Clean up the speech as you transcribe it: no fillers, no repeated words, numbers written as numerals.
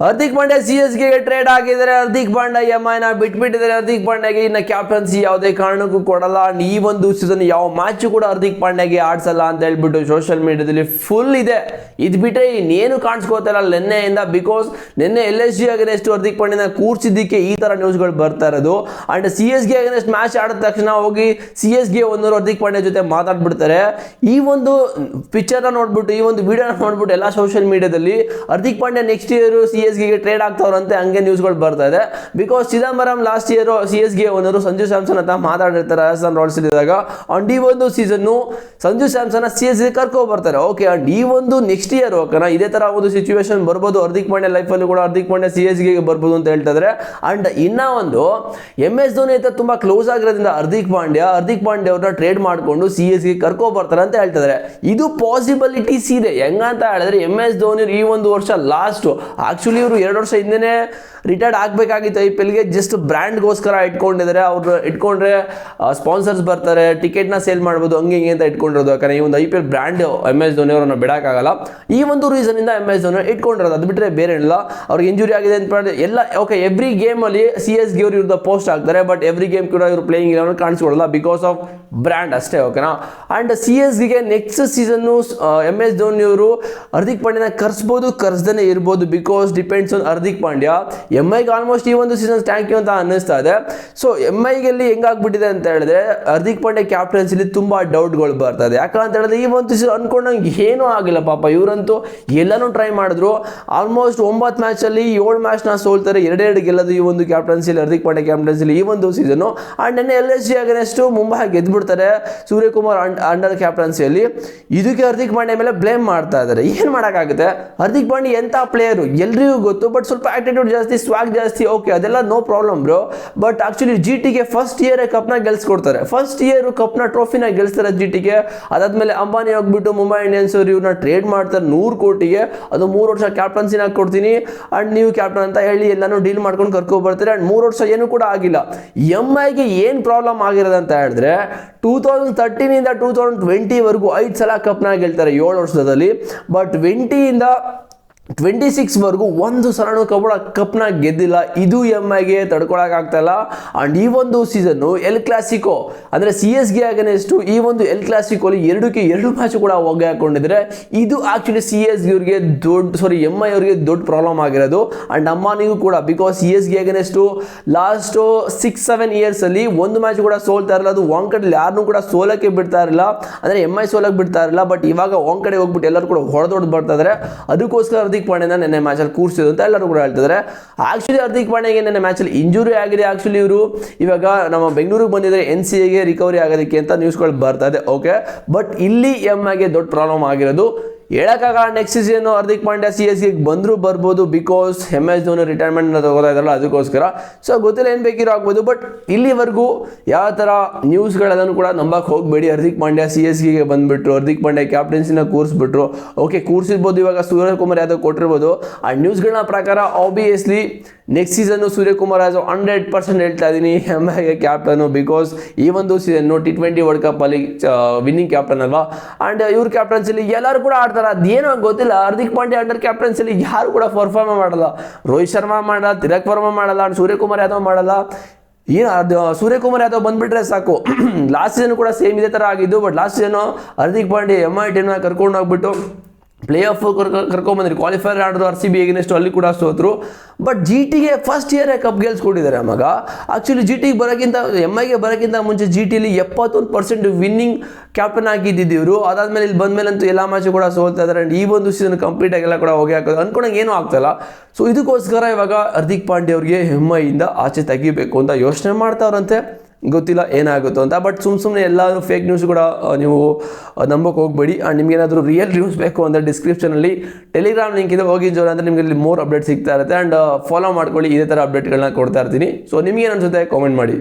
Hardik Pandya CSK ಗೆ trade ಆಗಿದ್ದಾರೆ. ಹಾರ್ದಿಕ್ ಪಾಂಡ್ಯ MIನ ಬಿಟ್ಬಿಟ್ಟಿದ್ದಾರೆ. ಹಾರ್ದಿಕ್ ಪಾಂಡ್ಯಗೆ ಇನ್ನ ಕ್ಯಾಪ್ಟನ್ಸಿ ಯಾವುದೇ ಕಾರಣಕ್ಕೂ ಕೊಡಲ್ಲ. ಈ ಒಂದು ಸೀಸನ್ ಯಾವ ಮ್ಯಾಚ್ ಕೂಡ ಹಾರ್ದಿಕ್ ಪಾಂಡ್ಯಗೆ ಆಡ್ಸಲ್ಲ ಅಂತ ಹೇಳ್ಬಿಟ್ಟು ಸೋಷಿಯಲ್ ಮೀಡಿಯಾದಲ್ಲಿ ಫುಲ್ ಇದೆ. ಇದು ಬಿಟ್ಟರೆ ಇನ್ನೇನು ಕಾಣಿಸ್ಕೋತಾರ ನಿನ್ನೆಯಿಂದ. ಬಿಕಾಸ್ ನಿನ್ನೆ LSG ಅಗೇನೆಸ್ಟ್ ಹಾರ್ದಿಕ್ ಪಾಂಡ್ಯನ ಕೂರ್ಸಿದ್ದಕ್ಕೆ ಈ ತರ ನ್ಯೂಸ್ಗಳು ಬರ್ತಾ ಇರೋದು. ಅಂಡ್ CSK ಅಗೇನೆಸ್ಟ್ ಮ್ಯಾಚ್ ಆಡಿದ ತಕ್ಷಣ ಹೋಗಿ CSK ಒಂದವರು ಹಾರ್ದಿಕ್ ಪಾಂಡ್ಯ ಜೊತೆ ಮಾತಾಡ್ಬಿಡ್ತಾರೆ. ಈ ಒಂದು ಪಿಕ್ಚರ್ನ ನೋಡ್ಬಿಟ್ಟು, ಈ ಒಂದು ವಿಡಿಯೋನ ನೋಡ್ಬಿಟ್ಟು ಎಲ್ಲ ಸೋಷಿಯಲ್ ಮೀಡಿಯಾದಲ್ಲಿ Hardik Pandya next year CSK ಗೆ ಟ್ರೇಡ್ ಆಗ್ತಾವ್ರಂತೆ ಹಂಗೆ ನ್ಯೂಸ್ಗಳು ಬರ್ತಾ ಇದೆ. Because Chidambaram last year CSK owner Sanju Samson ಅಂತ ಮಾತಾಡಿರ್ತಾರೆ ರಾಜಸ್ಥಾನ್ ರಾಯಲ್ಸ್ ಇದ್ದಾಗ. ಅಂಡ್ ಈ ಒಂದು ಸೀಸನ್ ಸಂಜು ಸ್ಯಾಮ್ಸನ್ CSK ಕರ್ಕೊ ಬರ್ತಾರೆ. ಓಕೆ, ಅಂಡ್ ಈ ಒಂದು ನೆಕ್ಸ್ಟ್ ಇಯರ್ ಓಕೆನಾ ಇದೇ ತರ ಒಂದು ಸಿಚುವೇಶನ್ ಬರ್ಬೋದು ಹಾರ್ದಿಕ್ ಪಾಂಡ್ಯ ಲೈಫಲ್ಲೂ ಕೂಡ. ಹಾರ್ದಿಕ್ ಪಾಂಡ್ಯ CSK ಗೆ ಬರ್ಬೋದು ಅಂತ ಹೇಳ್ತಾ ಇದ್ದಾರೆ. ಅಂಡ್ ಇನ್ನ ಒಂದು MS ಧೋನಿ ಅಂತ ತುಂಬಾ ಕ್ಲೋಸ್ ಆಗಿರೋದ್ರಿಂದ ಹಾರ್ದಿಕ್ ಪಾಂಡ್ಯ ಅವ್ರನ್ನ ಟ್ರೇಡ್ ಮಾಡಿಕೊಂಡು CSK ಗೆ ಕರ್ಕೊ ಬರ್ತಾರೆ ಅಂತ ಹೇಳ್ತಾ ಇದ್ದಾರೆ. ಇದು ಪಾಸಿಬಿಲಿಟೀಸ್ ಇದೆ. ಹೆಂಗಂತ ಹೇಳಿದ್ರೆ MS ಧೋನಿ ಈ ಒಂದು ವರ್ಷ ಲಾಸ್ಟ್ ಆಕ್ಚುಲಿ ಇವರು 2 ವರ್ಷ ಹಿಂದೆನೆ ರಿಟೈರ್ಡ್ ಆಗಬೇಕಾಗಿತ್ತು IPL ಗೆ. ಜಸ್ಟ್ ಬ್ರ್ಯಾಂಡ್ಗೋಸ್ಕರ ಇಟ್ಕೊಂಡಿದ್ದಾರೆ. ಅವ್ರು ಇಟ್ಕೊಂಡ್ರೆ ಸ್ಪಾನ್ಸರ್ಸ್ ಬರ್ತಾರೆ, ಟಿಕೆಟ್ನ ಸೇಲ್ ಮಾಡ್ಬೋದು, ಹಂಗೆ ಹಿಂಗೆ ಅಂತ ಇಟ್ಕೊಂಡಿರೋದು. ಯಾಕಂದ್ರೆ ಈ ಒಂದು IPL ಬ್ರ್ಯಾಂಡ್ MS ಧೋನಿ ಅವ್ರನ್ನ ಬಿಡೋಕ್ಕಾಗಲ್ಲ. ಈ ಒಂದು ರೀಸನ್ ಇಂದ MS ಧೋನಿ ಇಟ್ಕೊಂಡಿರೋದು. ಅದು ಬಿಟ್ಟರೆ ಬೇರೆ ಇಲ್ಲ. ಅವ್ರಿಗೆ ಇಂಜುರಿ ಆಗಿದೆ ಅಂತ ಎಲ್ಲ ಓಕೆ. ಎವ್ರಿ ಗೇಮ್ ಅಲ್ಲಿ CSK ಅವ್ರ ವಿರುದ್ಧ ಪೋಸ್ಟ್ ಆಗ್ತಾರೆ. ಬಟ್ ಎವ್ರಿ ಗೇಮ್ ಕೂಡ ಇವರು ಪ್ಲೇಯಿಂಗ್ ಇಲೆವನ್ ಕಾಣಿಸ್ಕೊಳ್ಳಲ್ಲ ಬಿಕಾಸ್ ಆಫ್ ಬ್ರ್ಯಾಂಡ್ ಅಷ್ಟೇ. ಓಕೆನಾ. ಅಂಡ್ CSK ಗೆ ನೆಕ್ಸ್ಟ್ ಸೀಸನ್ MS ಧೋನಿ ಅವರು ಹಾರ್ದಿಕ್ ಪಾಂಡ್ಯನ ಕರ್ಸ್ಬೋದು, ಕರ್ಸ್ದೇ ಇರ್ಬೋದು. Because depends on Hardik Pandya. MI ಗೆ ಆಲ್ಮೋಸ್ಟ್ ಈ ಒಂದು ಸೀಸನ್ ಥ್ಯಾಂಕ್ ಯು ಅಂತ ಅನ್ನಿಸ್ತಾ ಇದೆ. ಸೊ MI ಗೆಲ್ಲಿ ಹೆಂಗಾಗ್ಬಿಟ್ಟಿದೆ ಅಂತ ಹೇಳಿದ್ರೆ ಹಾರ್ದಿಕ್ ಪಾಂಡ್ಯ ಕ್ಯಾಪ್ಟನ್ಸಿಲಿ ತುಂಬಾ ಡೌಟ್ಗಳು ಬರ್ತಾ ಇದೆ. ಯಾಕಂತ ಹೇಳಿದ್ರೆ ಈ ಒಂದು ಸೀಸನ್ ಅನ್ಕೊಂಡಂಗೆ ಏನೂ ಆಗಿಲ್ಲ ಪಾಪ. ಇವರಂತೂ ಎಲ್ಲನೂ ಟ್ರೈ ಮಾಡಿದ್ರು. ಆಲ್ಮೋಸ್ಟ್ 9 ಮ್ಯಾಚ್ ಅಲ್ಲಿ 7 ಮ್ಯಾಚ್ನ ಸೋಲ್ತಾರೆ, 2 ಗೆಲ್ಲದು ಈ ಒಂದು ಕ್ಯಾಪ್ಟನ್ಸಿಲಿ ಹಾರ್ದಿಕ್ ಪಾಂಡ್ಯ ಕ್ಯಾಪ್ಟನ್ಸಿಲಿ ಈ ಒಂದು ಸೀಸನ್. ಅಂಡ್ ನೆನ್ನೆ LSG ಅಗೇನೆಸ್ಟ್ ಮುಂಬೈ ಗೆದ್ಬಿಡ್ತಾರೆ ಸೂರ್ಯಕುಮಾರ್ ಅಂಡರ್ ಕ್ಯಾಪ್ಟನ್ಸಿಯಲ್ಲಿ. ಇದಕ್ಕೆ ಹಾರ್ದಿಕ್ ಪಾಂಡ್ಯ ಮೇಲೆ ಬ್ಲೇಮ್ ಮಾಡ್ತಾ ಇದ್ದಾರೆ. ಏನ್ ಮಾಡೋಕ್ಕಾಗುತ್ತೆ? ಹಾರ್ದಿಕ್ ಪಾಂಡ್ಯ ಎಂತ ಪ್ಲೇಯರು ಎಲ್ರಿಗೂ ಗೊತ್ತು. ಬಟ್ ಸ್ವಲ್ಪ ಆಟಿಟ್ಯೂಡ್ ಜಾಸ್ತಿ, ಸ್ವಾಗ್ ಜಾಸ್ತಿ. ಓಕೆ, ಅದೆಲ್ಲ no problem bro. But actually GT ಗೆ ಫಸ್ಟ್ ಇಯರ್ ಕಪ್ನ ಗೆಲ್ಸ್ಕೊಡ್ತಾರೆ. ಫಸ್ಟ್ ಇಯರ್ ಕಪ್ನ ಟ್ರೋಫಿನ ಗೆಲ್ಸ್ತಾರೆ GT ಗೆ. ಅದಾದ್ಮೇಲೆ ಅಂಬಾನಿ ಹೋಗ್ಬಿಟ್ಟು ಮುಂಬೈ ಇಂಡಿಯನ್ಸ್ ಅವರು ಇವ್ರನ್ನ ಟ್ರೇಡ್ ಮಾಡ್ತಾರೆ 100 ಕೋಟಿಗೆ. ಅದು 3 ವರ್ಷ ಕ್ಯಾಪ್ಟನ್ಸಿನ ಕೊಡ್ತೀನಿ ಅಂಡ್ ನೀವು ಕ್ಯಾಪ್ಟನ್ ಅಂತ ಹೇಳಿ ಎಲ್ಲಾನು ಡೀಲ್ ಮಾಡ್ಕೊಂಡು ಕರ್ಕೊ ಬರ್ತಾರೆ. ಅಂಡ್ 3 ವರ್ಷ ಏನು ಕೂಡ ಆಗಿಲ್ಲ. MI ಗೆ ಏನ್ ಪ್ರಾಬ್ಲಮ್ ಆಗಿರೋದು ಅಂತ ಹೇಳಿದ್ರೆ 2013 ಇಂದ 2020 ವರೆಗೂ 5 ಸಲ ಕಪ್ನ ಗೆಲ್ತಾರೆ 7 ವರ್ಷದಲ್ಲಿ. ಬಟ್ 20 ಇಂದ 26 ವರೆಗೂ 1 ಸಲನೂ ಕಪ್ನ ಗೆದ್ದಿಲ್ಲ. ಇದು MI ಗೆ ತಡ್ಕೊಳಕ್ ಇಲ್ಲ. ಅಂಡ್ ಈ ಒಂದು ಸೀಸನ್ ಎಲ್ ಕ್ಲಾಸಿಕೋ ಅಂದ್ರೆ CSK ಅಗೇನೆಸ್ಟ್ ಈ ಒಂದು ಎಲ್ ಕ್ಲಾಸಿಕೋಲಿ 2 ಮ್ಯಾಚ್ ಕೂಡ ಒಗ್ಗೆ ಹಾಕೊಂಡಿದ್ರೆ ಇದು ಆಕ್ಚುಲಿ CSK ಅವ್ರಿಗೆ MI ಅವ್ರಿಗೆ ದೊಡ್ಡ ಪ್ರಾಬ್ಲಮ್ ಆಗಿರೋದು. ಅಂಡ್ ಅಂಬಾನಿಗೂ ಕೂಡ. Because CSK against last 6-7 years ಅಲ್ಲಿ 1 ಮ್ಯಾಚ್ ಕೂಡ ಸೋಲ್ತಾ ಇರಲ್ಲ. ಅದು ವಾಂಕಡಲ್ಲಿ ಯಾರನ್ನೂ ಕೂಡ ಸೋಲಕ್ಕೆ ಬಿಡ್ತಾ ಇರಲಿಲ್ಲ, ಅಂದ್ರೆ MI ಸೋಲಕ್ಕೆ ಬಿಡ್ತಾ ಇರಲಿಲ್ಲ. ಬಟ್ ಇವಾಗ ವಾಂಕಡೆ ಹೋಗ್ಬಿಟ್ಟು ಎಲ್ಲರೂ ಕೂಡ ಹೊಡೆದೊಡ್ದು ಬರ್ತಾ ಇದಾರೆ. ಅದಕ್ಕೋಸ್ಕರ ಹಾರ್ದಿಕ್ ಪಾಂಡ್ಯನ ನೆನ್ನೆ ಮ್ಯಾಚಲ್ಲಿ ಕೂರಿಸಿದ್ರು ಅಂತ ಎಲ್ಲರೂ ಕೂಡ ಹೇಳ್ತಿದ್ದಾರೆ. ಆಕ್ಚುಲಿ ಹಾರ್ದಿಕ್ ಪಾಂಡ್ಯಗೆ ನೆನ್ನೆ ಮ್ಯಾಚಲ್ಲಿ ಇಂಜುರಿ ಆಗಿದೆ. ಆಕ್ಚುಲಿ ಇವರು ಇವಾಗ ನಮ್ಮ ಬೆಂಗಳೂರಿಗೆ ಬಂದಿದ್ದಾರೆ NCA ಗೆ ರಿಕವರಿ ಆಗೋದಕ್ಕೆ ಅಂತ ನ್ಯೂಸ್ಗಳು ಬರ್ತಾ ಇದೆ. ಓಕೆ, ಬಟ್ ಇಲ್ಲಿ MI ಗೆ ದೊಡ್ಡ ಪ್ರಾಬ್ಲಮ್ ಆಗಿರೋದು. ಹೇಳಕ್ಕಾಗಲ್ಲ next season Hardik Pandya CSK ಗೆ ಬಂದರೂ ಬರ್ಬೋದು. ಬಿಕಾಸ್ MS ಧೋನಿ ರಿಟೈರ್ಮೆಂಟ್ ತಗೋತಾ ಇದ್ದಾರಲ್ಲ ಅದಕ್ಕೋಸ್ಕರ. ಸೊ ಗೊತ್ತಿಲ್ಲ, ಏನು ಬೇಕಿರೋ ಆಗ್ಬೋದು. ಬಟ್ ಇಲ್ಲಿವರೆಗೂ ಯಾವ ಥರ ನ್ಯೂಸ್ಗಳೆಲ್ಲನೂ ಕೂಡ ನಂಬಕ್ಕೆ ಹೋಗಬೇಡಿ. ಹಾರ್ದಿಕ್ ಪಾಂಡ್ಯ CSK ಗೆ ಬಂದುಬಿಟ್ರು, ಹಾರ್ದಿಕ್ ಪಾಂಡ್ಯ ಕ್ಯಾಪ್ಟನ್ಸಿನ ಕೂರಿಸ್ಬಿಟ್ರು. ಓಕೆ, ಕೂರಿಸಿರ್ಬೋದು, ಇವಾಗ ಸೂರ್ಯಕುಮಾರ್ ಯಾದವ್ ಕೊಟ್ಟಿರ್ಬೋದು. ಆ ನ್ಯೂಸ್ಗಳನ್ನ ಪ್ರಕಾರ obviously next season Suryakumar Yadav 100% ಹೇಳ್ತಾ ಇದ್ದೀನಿ MI ಗೆ ಕ್ಯಾಪ್ಟನು. ಬಿಕಾಸ್ ಈ ಒಂದು ಸೀಸನ್ನು T20 ವರ್ಲ್ಡ್ ಕಪ್ ಅಲ್ಲಿ ವಿನ್ನಿಂಗ್ ಕ್ಯಾಪ್ಟನ್ ಅಲ್ವಾ. ಅಂಡ್ ಇವ್ರ ಕ್ಯಾಪ್ಟನ್ಸಿಲಿ ಎಲ್ಲರೂ ಕೂಡ ಆಡ್ತಾರೆ. ಅದೇನೋ ಗೊತ್ತಿಲ್ಲ, ಹಾರ್ದಿಕ್ ಪಾಂಡ್ಯ ಅಂಡರ್ ಕ್ಯಾಪ್ಟನ್ಸಿಲಿ ಯಾರು ಕೂಡ ಪರ್ಫಾರ್ಮ್ ಮಾಡಲ್ಲ. ರೋಹಿತ್ ಶರ್ಮಾ ಮಾಡಲ್ಲ, ತಿಲಕ್ ವರ್ಮಾ ಮಾಡಲ್ಲ, ಅಂಡ್ ಸೂರ್ಯಕುಮಾರ್ ಯಾದವ್ ಮಾಡಲ್ಲ. ಅದು ಸೂರ್ಯಕುಮಾರ್ ಯಾದವ್ ಬಂದ್ಬಿಟ್ರೆ ಸಾಕು. ಲಾಸ್ಟ್ ಸೀಸನ್ ಕೂಡ ಸೇಮ್ ಇದೇ ಥರ ಆಗಿದ್ದು. But last season Hardik Pandya MI ಟೀಮ್ನ ಕರ್ಕೊಂಡು ಹೋಗ್ಬಿಟ್ಟು ಪ್ಲೇ ಆಫ್ ಕರ್ಕೊಂಡ್ಬಂದ್ರಿ. ಕ್ವಾಲಿಫೈರ್ ಆಡಿದ್ರು RCB ಎಗೇನೆಸ್ಟ್, ಅಲ್ಲಿ ಕೂಡ ಸೋತರು. ಬಟ್ GT ಗೆ ಫಸ್ಟ್ ಇಯರ್ ಕಪ್ ಗೆಲ್ಸ್ಕೊಟ್ಟಿದ್ದಾರೆ ಮಗ. ಆಕ್ಚುಲಿ GT ಗೆ ಬರೋಕ್ಕಿಂತ MI ಗೆ ಬರೋಕ್ಕಿಂತ ಮುಂಚೆ GT ಲಿ 71% ವಿನ್ನಿಂಗ್ ಕ್ಯಾಪ್ಟನ್ ಆಗಿದ್ದಿದ್ದು ಇವರು. ಅದಾದ್ಮೇಲೆ ಇಲ್ಲಿ ಬಂದ್ಮೇಲಂತೂ ಎಲ್ಲ ಮ್ಯಾಚ್ ಕೂಡ ಸೋಲ್ತಾ ಇದ್ದಾರೆ. ಅಂಡ್ ಈ ಒಂದು ಸೀಸನ್ ಕಂಪ್ಲೀಟ್ ಆಗೆಲ್ಲ ಕೂಡ ಹೋಗಿ ಹಾಕೋದು ಅನ್ಕೊಂಡಂಗೆ ಏನೂ ಆಗ್ತಾಯಿಲ್ಲ. ಸೊ ಇದಕ್ಕೋಸ್ಕರ ಇವಾಗ ಹಾರ್ದಿಕ್ ಪಾಂಡ್ಯ ಅವ್ರಿಗೆ MI ಇಂದ ಆಚೆ ತೆಗಿಬೇಕು ಅಂತ ಯೋಚನೆ ಮಾಡ್ತಾವ್ರಂತೆ. ಗೊತ್ತಿಲ್ಲ ಏನಾಗುತ್ತೋ ಅಂತ. ಬಟ್ ಸುಮ್ಮನೆ ಎಲ್ಲರೂ ಫೇಕ್ ನ್ಯೂಸ್ ಕೂಡ ನೀವು ನಂಬೋಕೆ ಹೋಗಬೇಡಿ. ಆ್ಯಂಡ್ ನಿಮಗೇನಾದರೂ ರಿಯಲ್ ನ್ಯೂಸ್ ಬೇಕು ಅಂದರೆ ಡಿಸ್ಕ್ರಿಪ್ಷನಲ್ಲಿ ಟೆಲಿಗ್ರಾಮ್ ಲಿಂಕ್ ಇದೆ, ಹೋಗಿ ಜೋರ್ ಅಂದರೆ ನಿಮಗೆ ಇಲ್ಲಿ ಮೋರ್ ಅಪ್ಡೇಟ್ ಸಿಗ್ತಾ ಇರುತ್ತೆ. ಆ್ಯಂಡ್ ಫಾಲೋ ಮಾಡ್ಕೊಳ್ಳಿ, ಇದೇ ಥರ ಅಪ್ಡೇಟ್ಗಳನ್ನ ಕೊಡ್ತಾ ಇರ್ತೀನಿ. ಸೊ ನಿಮಗೇನು ಅನಿಸುತ್ತೆ ಕಾಮೆಂಟ್ ಮಾಡಿ.